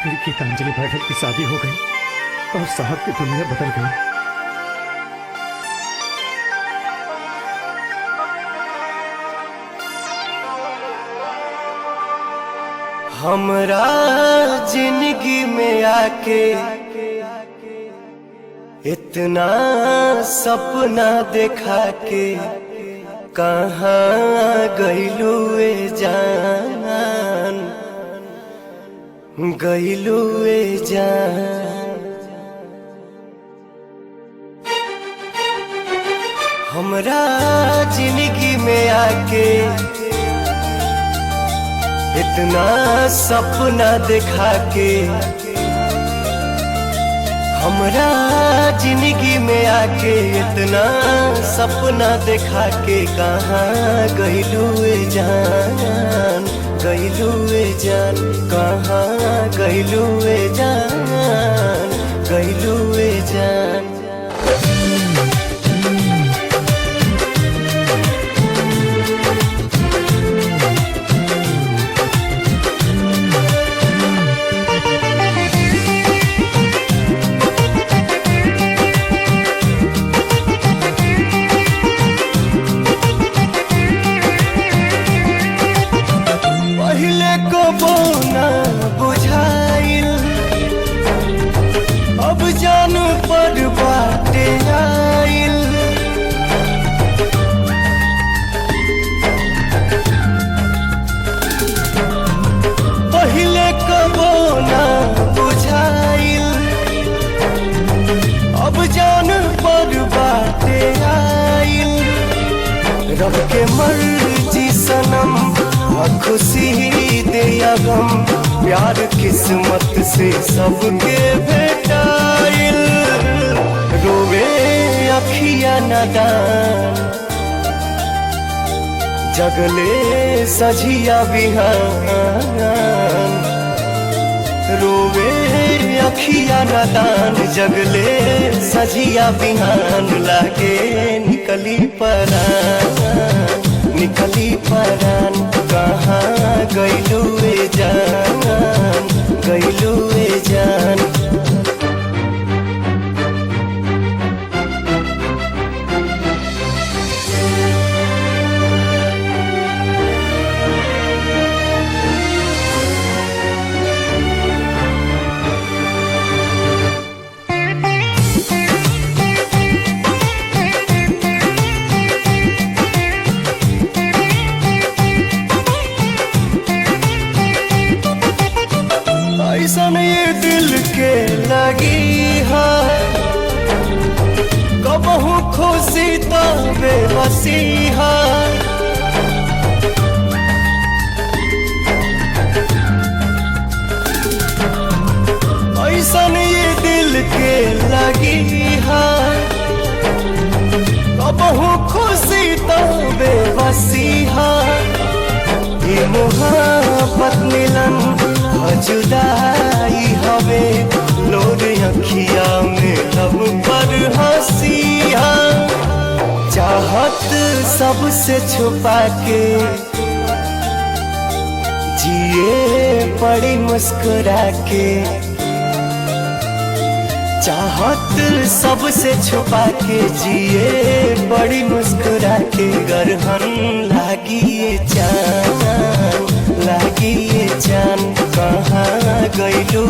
मेरी गीतांजलि भैरव की शादी हो गई और साहब की दुनिया बदल गई। हमरा जिंदगी में आके इतना सपना देखा के कहाँ गइलू ए जान, गइलू ए जान। हमरा जिंदगी में आके इतना सपना देखा के, हमरा जिंदगी में आके इतना सपना देखा के कहाँ गइलू ए जान, गइलू ए जान। कहाँ गइलू ए जान, गइलू ए जान। बुझाइल अब जान पर बाटे आइल, पहिले कबो ना बुझाइल अब जान पर बाटे आइल। रब के मर्जी सनम खुशी दे या गम, प्यार किस्मत से सबके भेटाइल। रोवे अखिया नादान जगले सझिया बिहान, रोवे अखिया नादान जगले सझिया बिहान। लागे निकली परान, निकली परान। कहाँ गइलू ए जान, गइलू ए जान। ऐसन ये दिल के लगी है कबहू खुशी तो बेबसी है। ऐसन ये दिल के लगी है कबहू खुशी तो बेबसी है। ये मोहब्बत मिलन जुदाई हवे लोग अखिया में लब पर हंसिया। चाहत सबसे छुपा के जिए पड़ी मुस्कुरा के, चाहत सबसे छुपा के जिए बड़ी मुस्कुरा के। गरहन लागी ये जान, लागी ये जान। कहाँ गइलू